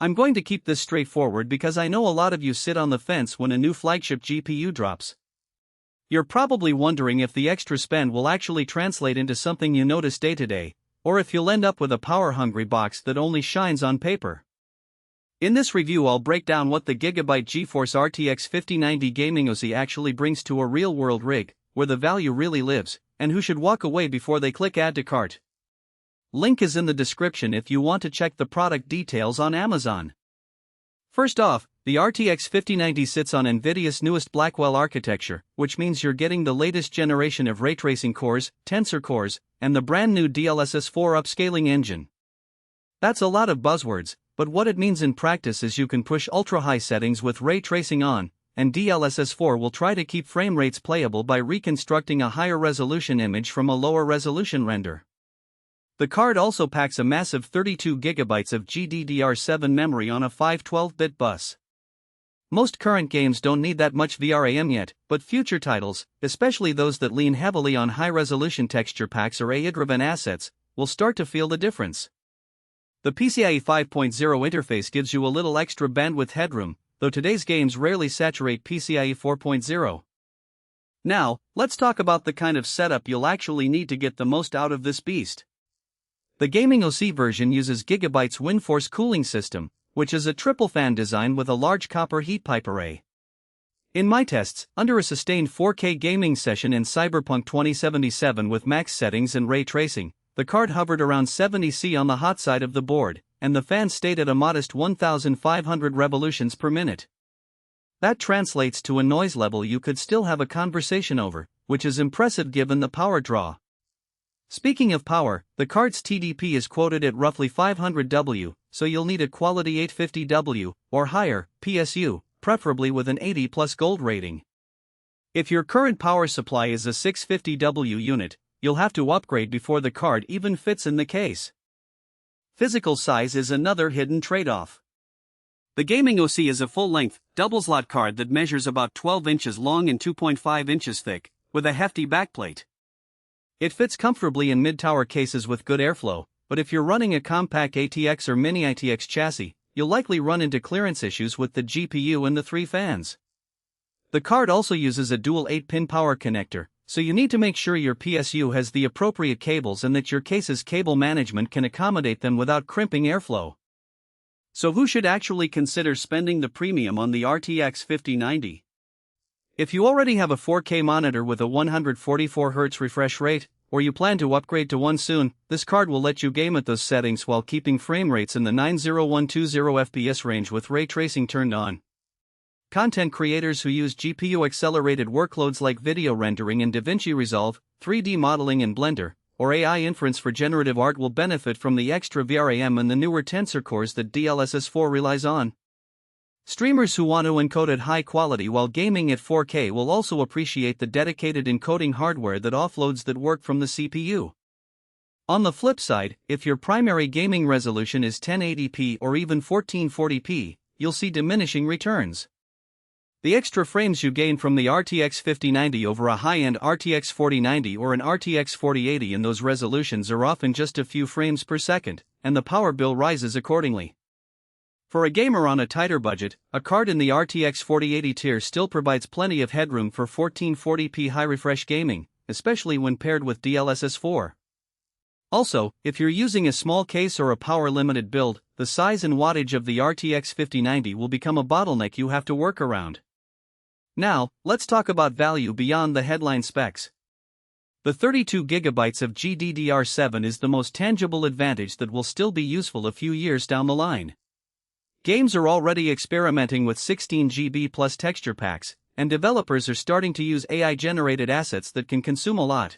I'm going to keep this straightforward because I know a lot of you sit on the fence when a new flagship GPU drops. You're probably wondering if the extra spend will actually translate into something you notice day to day, or if you'll end up with a power-hungry box that only shines on paper. In this review, I'll break down what the GIGABYTE GeForce RTX 5090 gaming OC actually brings to a real-world rig, where the value really lives, and who should walk away before they click Add to Cart. Link is in the description if you want to check the product details on Amazon. First off, the RTX 5090 sits on NVIDIA's newest Blackwell architecture, which means you're getting the latest generation of ray tracing cores, tensor cores, and the brand new DLSS 4 upscaling engine. That's a lot of buzzwords, but what it means in practice is you can push ultra-high settings with ray tracing on, and DLSS 4 will try to keep frame rates playable by reconstructing a higher resolution image from a lower resolution render. The card also packs a massive 32 GB of GDDR7 memory on a 512-bit bus. Most current games don't need that much VRAM yet, but future titles, especially those that lean heavily on high-resolution texture packs or AI-driven assets, will start to feel the difference. The PCIe 5.0 interface gives you a little extra bandwidth headroom, though today's games rarely saturate PCIe 4.0. Now, let's talk about the kind of setup you'll actually need to get the most out of this beast. The gaming OC version uses GIGABYTE's WINDFORCE cooling system, which is a triple fan design with a large copper heat pipe array. In my tests, under a sustained 4K gaming session in Cyberpunk 2077 with max settings and ray tracing, the card hovered around 70 C on the hot side of the board, and the fan stayed at a modest 1,500 revolutions per minute. That translates to a noise level you could still have a conversation over, which is impressive given the power draw. Speaking of power, the card's TDP is quoted at roughly 500 W, so you'll need a quality 850 W, or higher, PSU, preferably with an 80+ gold rating. If your current power supply is a 650 W unit, you'll have to upgrade before the card even fits in the case. Physical size is another hidden trade-off. The gaming OC is a full-length, double-slot card that measures about 12 inches long and 2.5 inches thick, with a hefty backplate. It fits comfortably in mid-tower cases with good airflow, but if you're running a compact ATX or mini ITX chassis, you'll likely run into clearance issues with the GPU and the 3 fans. The card also uses a dual 8-pin power connector, so you need to make sure your PSU has the appropriate cables and that your case's cable management can accommodate them without crimping airflow. So who should actually consider spending the premium on the RTX 5090? If you already have a 4K monitor with a 144Hz refresh rate, or you plan to upgrade to one soon, this card will let you game at those settings while keeping frame rates in the 90120 FPS range with ray tracing turned on. Content creators who use GPU-accelerated workloads like video rendering in DaVinci Resolve, 3D modeling in Blender, or AI inference for generative art will benefit from the extra VRAM and the newer tensor cores that DLSS 4 relies on. Streamers who want to encode at high quality while gaming at 4K will also appreciate the dedicated encoding hardware that offloads that work from the CPU. On the flip side, if your primary gaming resolution is 1080p or even 1440p, you'll see diminishing returns. The extra frames you gain from the RTX 5090 over a high-end RTX 4090 or an RTX 4080 in those resolutions are often just a few frames per second, and the power bill rises accordingly. For a gamer on a tighter budget, a card in the RTX 4080 tier still provides plenty of headroom for 1440p high-refresh gaming, especially when paired with DLSS 4. Also, if you're using a small case or a power-limited build, the size and wattage of the RTX 5090 will become a bottleneck you have to work around. Now, let's talk about value beyond the headline specs. The 32 GB of GDDR7 is the most tangible advantage that will still be useful a few years down the line. Games are already experimenting with 16 GB plus texture packs, and developers are starting to use AI-generated assets that can consume a lot.